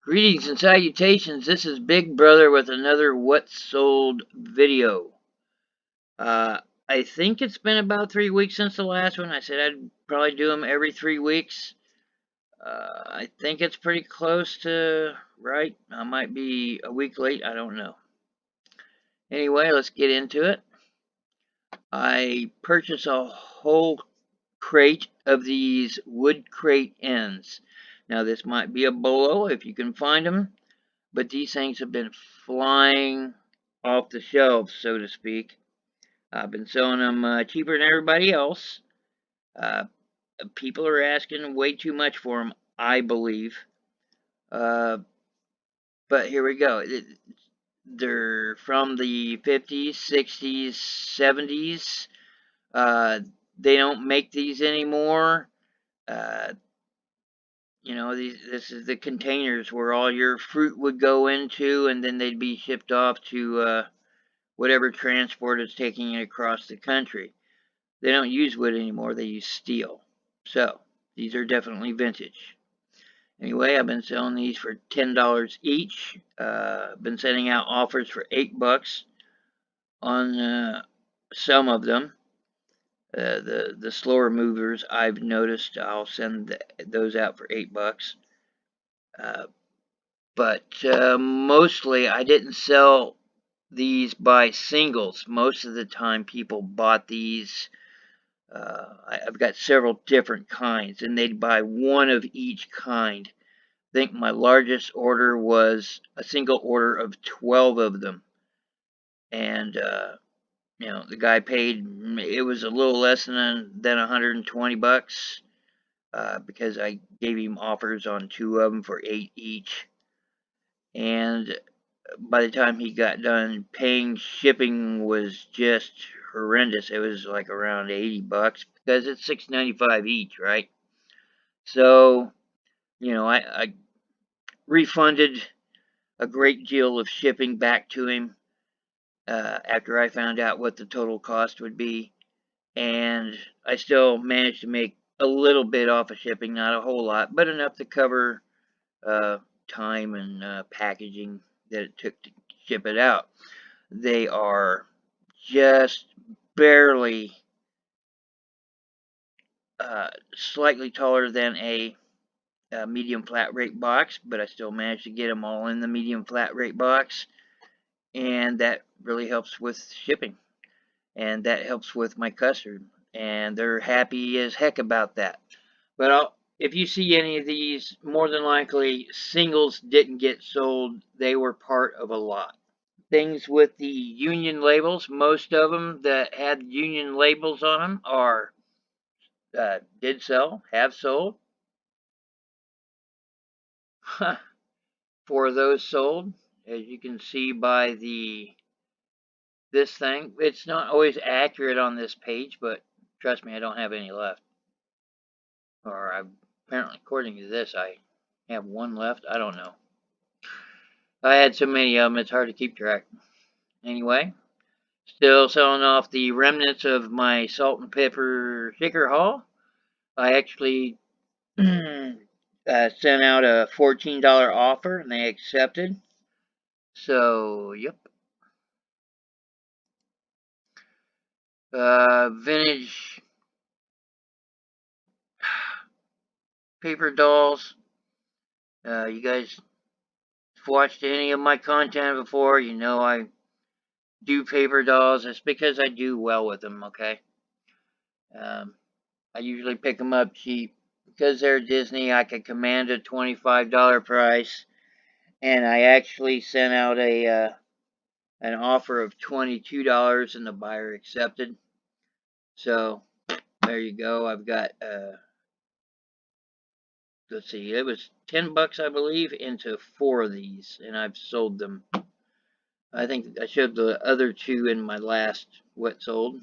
Greetings and salutations. This is Big Brother with another What's Sold video. I think it's been about 3 weeks since the last one. I said I'd probably do them every 3 weeks. I think it's pretty close to right. I might be a week late. I don't know. Anyway, let's get into it. I purchased a whole crate of these wood crate ends. Now, this might be a bolo if you can find them. But these things have been flying off the shelves, so to speak. I've been selling them cheaper than everybody else. Uh, People are asking way too much for them, I believe. But here we go. They're from the 50s, 60s, 70s. They don't make these anymore. Uh, this is the containers where all your fruit would go into, and then they'd be shipped off to whatever transport is taking it across the country. They don't use wood anymore, they use steel. So, these are definitely vintage. Anyway, I've been selling these for $10 each. Been sending out offers for $8 on some of them. The slower movers, I've noticed, I'll send those out for $8. But mostly, I didn't sell these by singles. Most of the time, people bought these. I've got several different kinds, and they'd buy one of each kind. I think my largest order was a single order of 12 of them. And, the guy paid, it was a little less than $120 because I gave him offers on 2 of them for 8 each. And by the time he got done paying, shipping was just horrendous. It was like around $80 because it's $6.95 each, right? So, I refunded a great deal of shipping back to him after I found out what the total cost would be, and I still managed to make a little bit off of shipping, not a whole lot, but enough to cover time and packaging that it took to ship it out. They are just barely slightly taller than a medium flat rate box, but I still managed to get them all in the medium flat rate box, and that really helps with shipping, and that helps with my custard, and they're happy as heck about that. But if you see any of these, more than likely singles didn't get sold. They were part of a lot. Things with the union labels, most of them that had union labels on them are did sell, have sold. 4 of those sold, as you can see by this thing. It's not always accurate on this page, but trust me, I don't have any left. Or apparently, according to this, I have 1 left. I don't know. I had so many of them, it's hard to keep track. Anyway, still selling off the remnants of my salt and pepper shaker haul. I actually sent out a $14 offer, and they accepted. So, yep. Vintage paper dolls. You guys watched any of my content before, you know I do paper dolls. It's because I do well with them, okay? I usually pick them up cheap. Because they're Disney, I could command a $25 price. And I actually sent out an offer of $22 and the buyer accepted. So, there you go. I've got, let's see, it was $10, I believe, into 4 of these. And I've sold them. I think I showed the other 2 in my last what sold.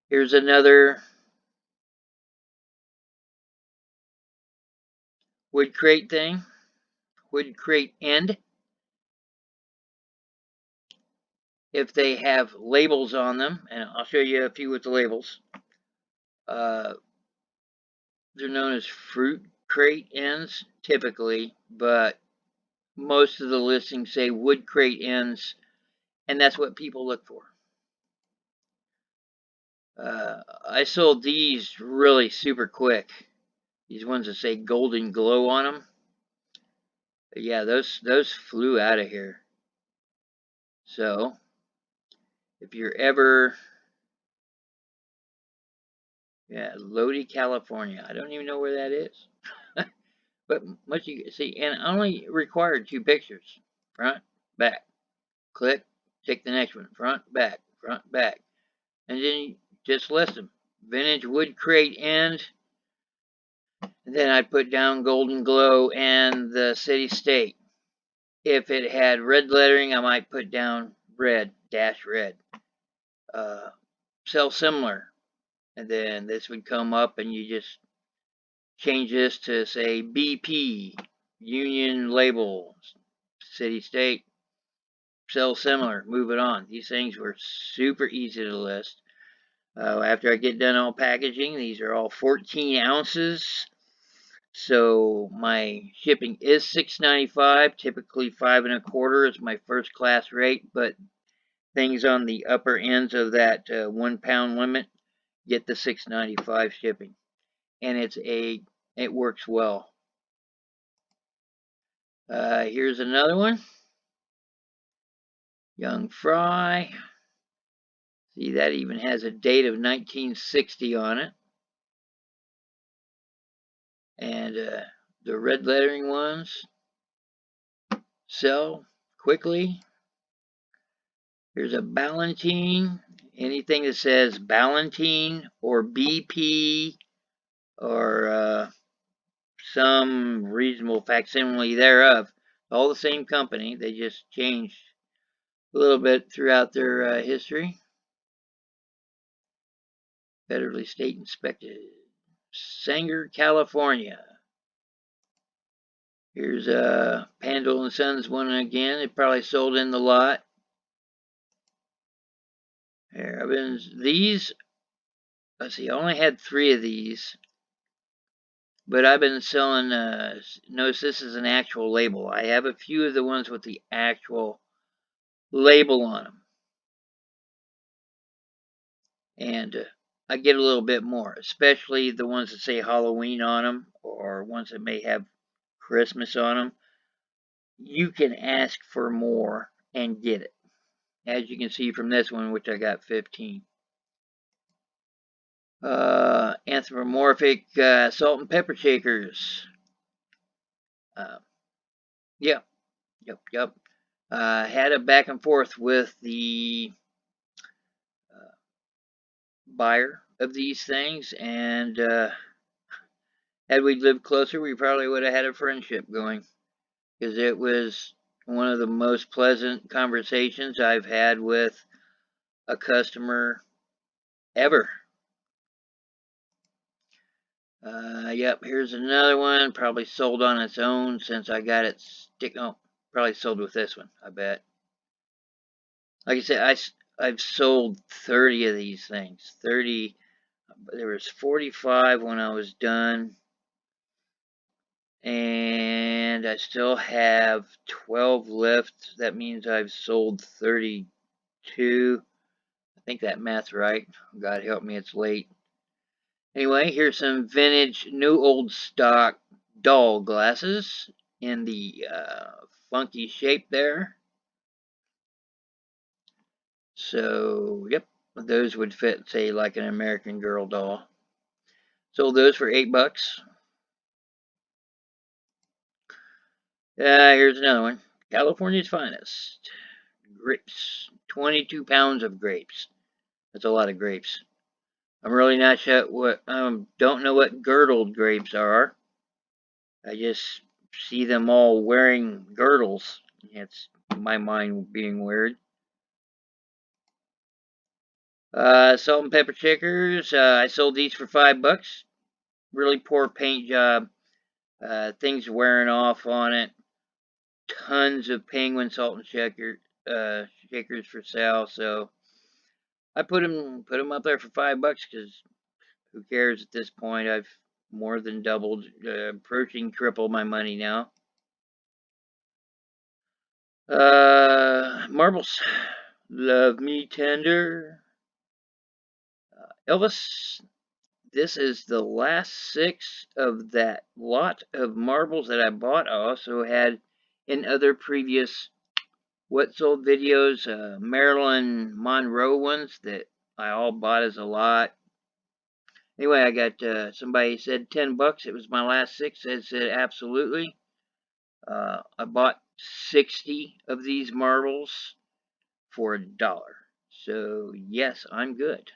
Here's another wood crate thing. Wood crate end. If they have labels on them, and I'll show you a few with the labels. They're known as fruit crate ends typically, but most of the listings say wood crate ends, and that's what people look for. I sold these really super quick. These ones that say golden glow on them. But yeah, those flew out of here. So if you're ever, yeah, Lodi, California. I don't even know where that is. But much you see, and I only required 2 pictures. Front, back. Click, take the next one. Front, back, and then you just list them. Vintage wood crate end. And then I'd put down golden glow and the city state. If it had red lettering, I might put down red, dash red. Sell similar. And then this would come up and you just change this to say BP, union label, city state, sell similar, move it on. These things were super easy to list. After I get done all packaging, these are all 14 ounces. So my shipping is $6.95. Typically 5 1/4 is my first class rate, but things on the upper ends of that 1 pound limit get the $6.95 shipping, and it works well. Here's another one, Young Fry. See, that even has a date of 1960 on it, and the red lettering ones sell quickly. Here's a Balantine. Anything that says Balantine or BP or some reasonable facsimile thereof, all the same company. They just changed a little bit throughout their history. Federally state inspected. Sanger, California. Here's Pandle and Sons one again. It probably sold in the lot. Here, these. Let's see, I only had 3 of these, but I've been selling. Notice this is an actual label. I have a few of the ones with the actual label on them, and I get a little bit more, especially the ones that say Halloween on them or ones that may have Christmas on them. You can ask for more and get it, as you can see from this one, which I got 15. Anthropomorphic salt and pepper shakers. Yep. Had a back and forth with the buyer of these things, and had we lived closer, we probably would have had a friendship going, because it was one of the most pleasant conversations I've had with a customer ever. Yep, here's another one. Probably sold on its own since I got it probably sold with this one, I bet. Like I said, I've sold 30 of these things. 30. There was 45 when I was done. And I still have 12 left. That means I've sold 32. I think that math's right. God help me, it's late. Anyway, here's some vintage, new old stock doll glasses in the funky shape there. So, yep, those would fit, say, like an American Girl doll. Sold those for $8. Here's another one. California's finest. Grapes. 22 pounds of grapes. That's a lot of grapes. I'm really not sure what, don't know what girdled grapes are. I just see them all wearing girdles. It's my mind being weird. Salt and pepper shakers. I sold these for $5. Really poor paint job. Things wearing off on it. Tons of penguin salt and shakers for sale. So I put them up there for $5 because who cares at this point? I've more than doubled, approaching triple my money now. Marbles. Love me tender. Elvis, this is the last 6 of that lot of marbles that I bought. I also had in other previous What Sold videos, Marilyn Monroe ones that I all bought as a lot. Anyway, I got, somebody said $10. It was my last 6. I said absolutely. I bought 60 of these marbles for $1. So, yes, I'm good.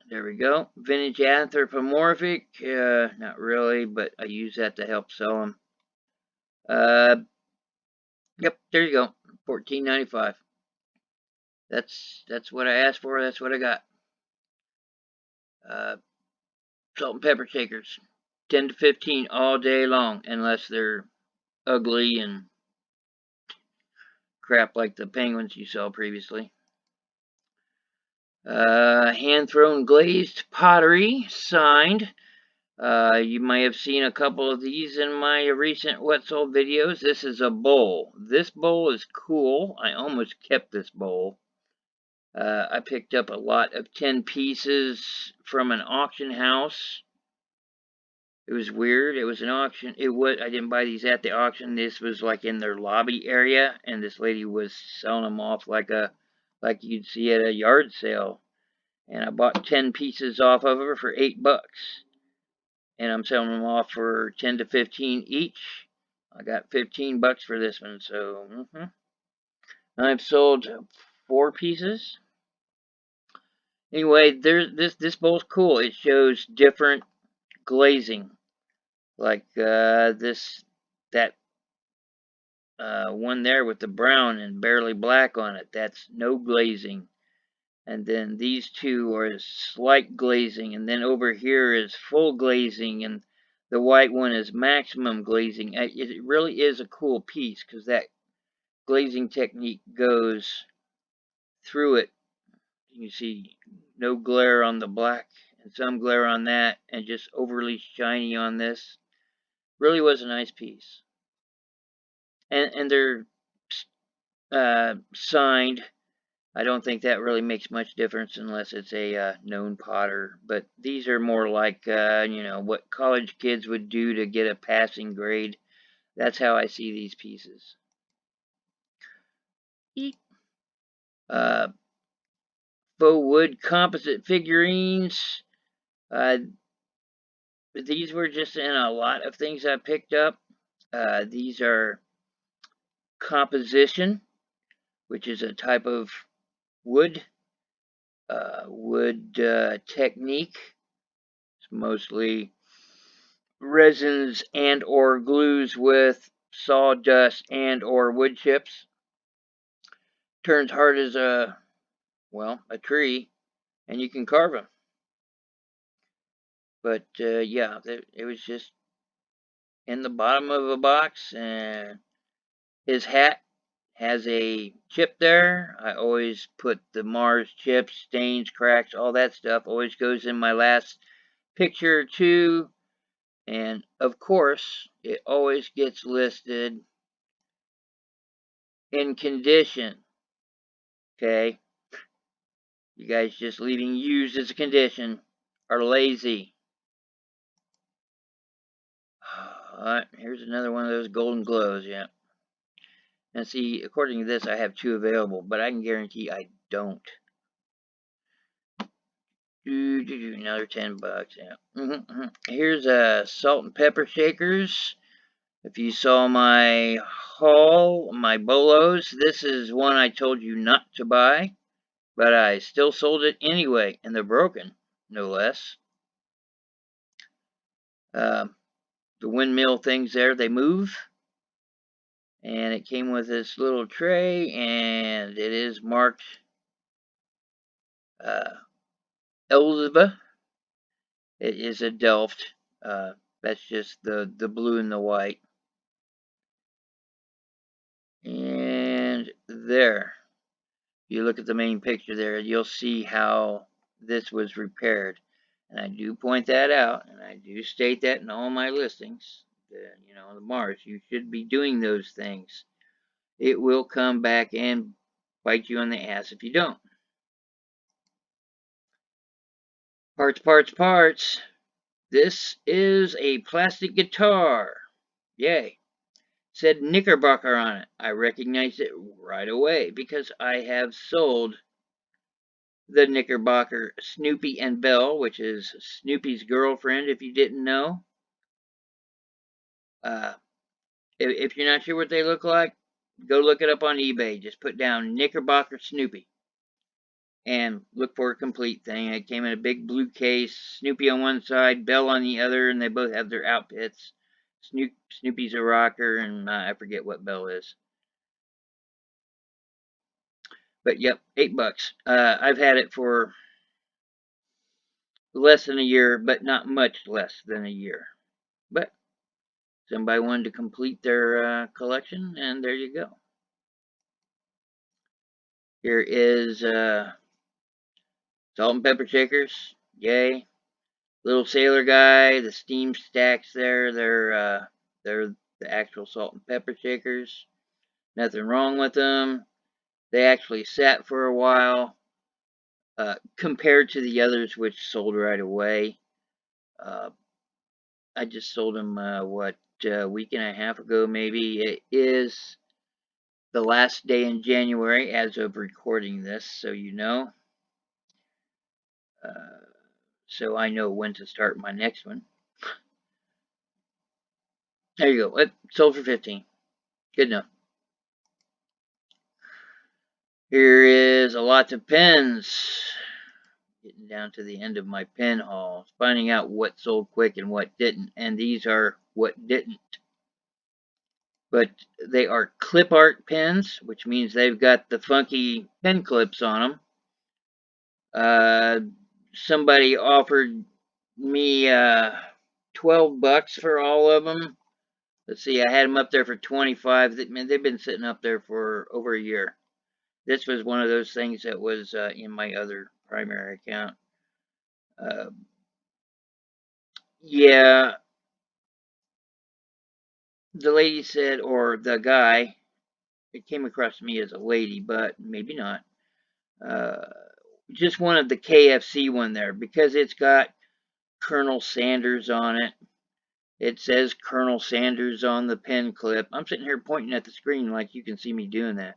There we go. Vintage anthropomorphic. Not really, but I use that to help sell them. Yep, there you go. $14.95. That's what I asked for. That's what I got. Salt and pepper shakers. 10 to 15 all day long, unless they're ugly and crap like the penguins you saw previously. Hand-thrown glazed pottery, signed. You may have seen a couple of these in my recent What Sold videos. This is a bowl. This bowl is cool. I almost kept this bowl. I picked up a lot of 10 pieces from an auction house. It was weird. It was an auction. I didn't buy these at the auction. This was like in their lobby area, and this lady was selling them off like you'd see at a yard sale. And I bought 10 pieces off of her for $8. And I'm selling them off for 10 to 15 each. I got $15 for this one, so I've sold 4 pieces. Anyway, this bowl's cool. It shows different glazing, like that one there with the brown and barely black on it. That's no glazing. And then these two are slight glazing, and then over here is full glazing, and the white one is maximum glazing. It really is a cool piece because that glazing technique goes through it. You see no glare on the black and some glare on that, and just overly shiny on this. Really was a nice piece. And they're signed. I don't think that really makes much difference unless it's a known potter. But these are more like, what college kids would do to get a passing grade. That's how I see these pieces. Uh, Faux wood composite figurines. These were just in a lot of things I picked up. These are composition, which is a type of wood technique. It's mostly resins and or glues with sawdust and or wood chips. Turns hard as a tree, and you can carve them. But yeah, it was just in the bottom of a box, and his hat has a chip there. I always put the Mars chips, stains, cracks, all that stuff always goes in my last picture too. And of course, it always gets listed in condition. Okay? You guys just leaving used as a condition are lazy. Alright, here's another one of those golden glows, yeah. Now see, according to this, I have 2 available, but I can guarantee I don't. Another $10, yeah. Here's salt and pepper shakers. If you saw my haul, my bolos, this is one I told you not to buy, but I still sold it anyway, and they're broken, no less. The windmill things there, they move. And it came with this little tray, and it is marked Elzba. It is a Delft. That's just the blue and the white. And there, you look at the main picture there, you'll see how this was repaired. And I do point that out, and I do state that in all my listings. The Mars, you should be doing those things. It will come back and bite you on the ass if you don't. Parts, parts, parts. This is a plastic guitar. Yay. Said Knickerbocker on it. I recognized it right away because I have sold the Knickerbocker Snoopy and Belle, which is Snoopy's girlfriend, if you didn't know. If you're not sure what they look like, go look it up on eBay. Just put down Knickerbocker Snoopy and look for a complete thing. It came in a big blue case, Snoopy on one side, Belle on the other, and they both have their outfits. Snoopy's a rocker, and I forget what Belle is. But yep, $8. I've had it for less than a year, but not much less than a year. But somebody wanted to complete their collection, and there you go. Here is salt and pepper shakers. Yay. Little sailor guy, the steam stacks there, they're the actual salt and pepper shakers. Nothing wrong with them. They actually sat for a while, compared to the others which sold right away. I just sold them, a week and a half ago maybe. It is the last day in January as of recording this, so you know. So I know when to start my next one. There you go. It sold for 15. Good enough. Here is a lot of pens. Getting down to the end of my pen haul. Finding out what sold quick and what didn't. And these are what didn't. But they are clip art pens, which means they've got the funky pen clips on them. Somebody offered me $12 for all of them. Let's see, I had them up there for 25. Man, they've been sitting up there for over a year. This was one of those things that was in my other primary account. Yeah, the lady said, or the guy, it came across to me as a lady, but maybe not. Just wanted the KFC one there because it's got Colonel Sanders on it. It says Colonel Sanders on the pen clip. I'm sitting here pointing at the screen like you can see me doing that.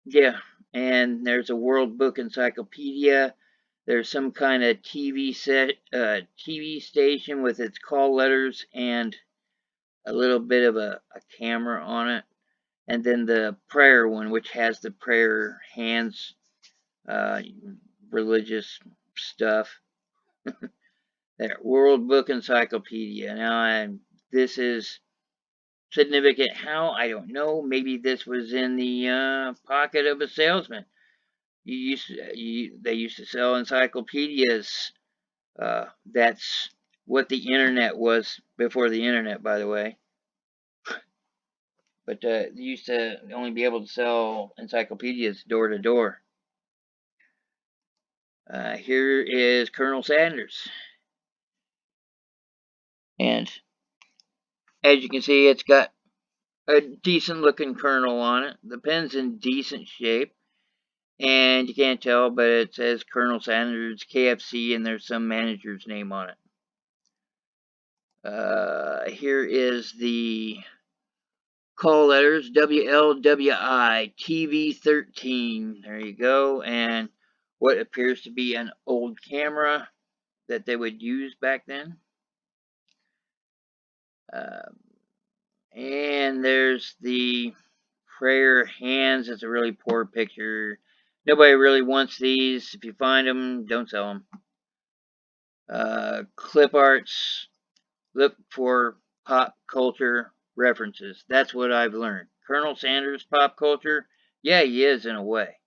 Yeah, and there's a World Book Encyclopedia. There's some kind of TV station with its call letters and a little bit of a camera on it. And then the prayer one, which has the prayer hands, religious stuff. There, World Book Encyclopedia. Now, this is significant. How? I don't know. Maybe this was in the pocket of a salesman. They used to sell encyclopedias. That's what the internet was before the internet, by the way. But they used to only be able to sell encyclopedias door to door. Here is Colonel Sanders. And as you can see, it's got a decent looking kernel on it. The pen's in decent shape. And you can't tell, but it says Colonel Sanders KFC, and there's some manager's name on it. Here is the call letters, WLWI TV13. There you go. And what appears to be an old camera that they would use back then. And there's the prayer hands. It's a really poor picture. Nobody really wants these. If you find them, don't sell them. Clip arts. Look for pop culture references. That's what I've learned. Colonel Sanders pop culture? Yeah, he is in a way.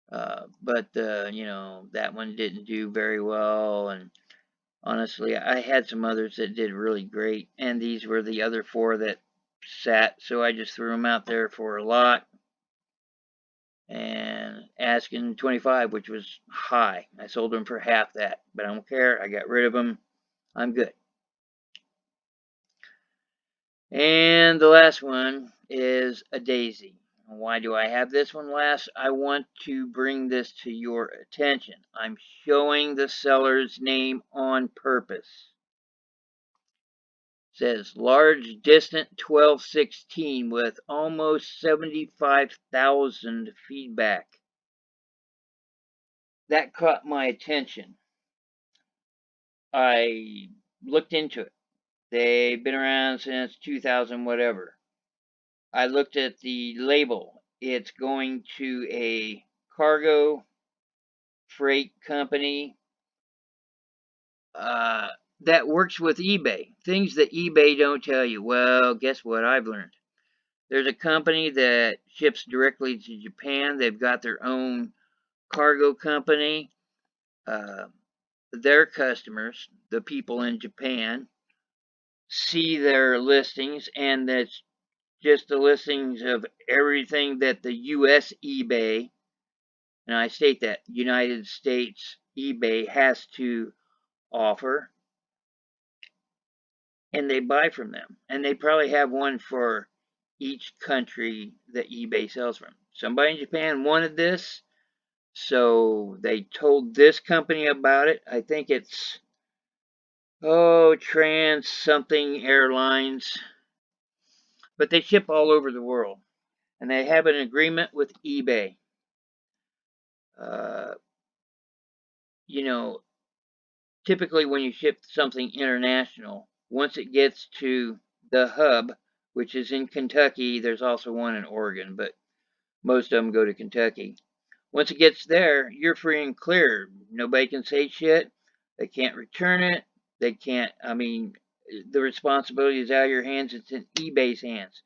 But that one didn't do very well, and honestly, I had some others that did really great, and these were the other four that sat, so I just threw them out there for a lot. and asking 25, which was high. I sold them for half that, but I don't care. I got rid of them. I'm good. And the last one is a daisy. Why do I have this one last? I want to bring this to your attention. I'm showing the seller's name on purpose. It says large distant 1216 with almost 75,000 feedback. That caught my attention. I looked into it. They've been around since 2000 whatever. I looked at the label. It's going to a cargo freight company that works with eBay. Things that eBay don't tell you. Well, guess what I've learned? There's a company that ships directly to Japan. They've got their own cargo company. Their customers, the people in Japan, see their listings, and that's just the listings of everything that the U.S. eBay, and I state that, United States eBay has to offer, and they buy from them. And they probably have one for each country that eBay sells from. Somebody in Japan wanted this, so they told this company about it. I think it's, Trans something Airlines. But they ship all over the world. And they have an agreement with eBay. Uh, you know, typically when you ship something international, once it gets to the hub, which is in Kentucky, there's also one in Oregon, but most of them go to Kentucky. Once it gets there, you're free and clear. Nobody can say shit. They can't return it. They can't, the responsibility is out of your hands. It's in eBay's hands.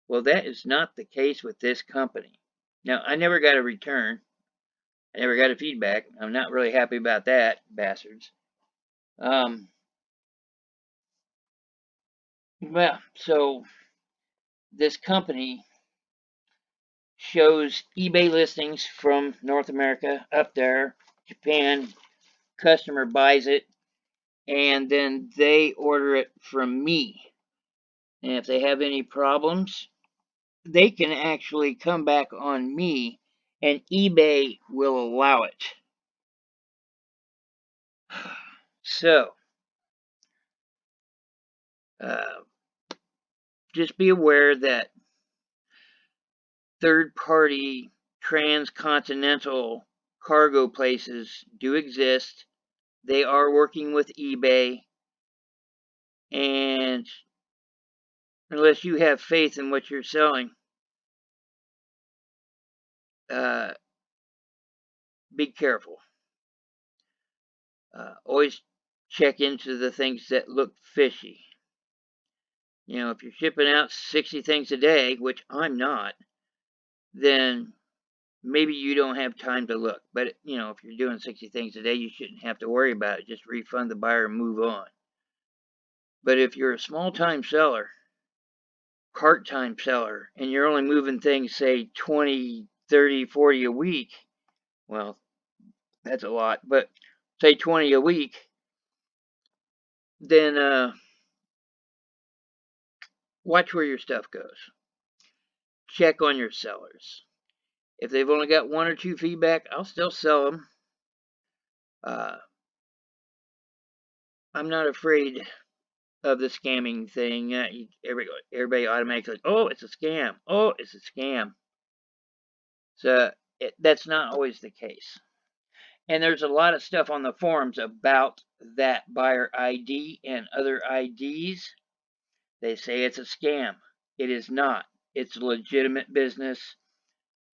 Well, that is not the case with this company. Now, I never got a return. I never got a feedback. I'm not really happy about that, bastards. Well, so this company shows eBay listings from North America up there, Japan, customer buys it, and then they order it from me. And if they have any problems, they can actually come back on me, and eBay will allow it. So, just be aware that third-party transcontinental cargo places do exist. They are working with eBay, and unless you have faith in what you're selling, be careful. Always check into the things that look fishy. If you're shipping out 60 things a day, which I'm not, then maybe you don't have time to look. But, if you're doing 60 things a day, you shouldn't have to worry about it. Just refund the buyer and move on. But if you're a small-time seller, part-time seller, and you're only moving things, say, 20, 30, 40 a week, well, that's a lot, but say 20 a week, then watch where your stuff goes. Check on your sellers. If they've only got one or two feedback, I'll still sell them. I'm not afraid of the scamming thing. Everybody automatically, oh, it's a scam. Oh, it's a scam. So that's not always the case. And there's a lot of stuff on the forums about that buyer ID and other IDs. They say it's a scam. It is not. It's a legitimate business.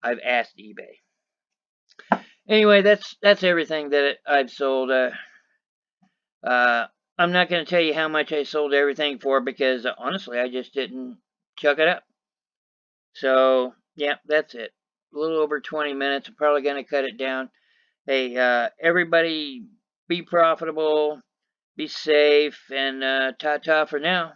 I've asked eBay. Anyway, that's everything that I've sold. I'm not going to tell you how much I sold everything for because honestly, I just didn't chuck it up. So, yeah, that's it. A little over 20 minutes. I'm probably going to cut it down. Hey, everybody be profitable, be safe, and ta-ta for now.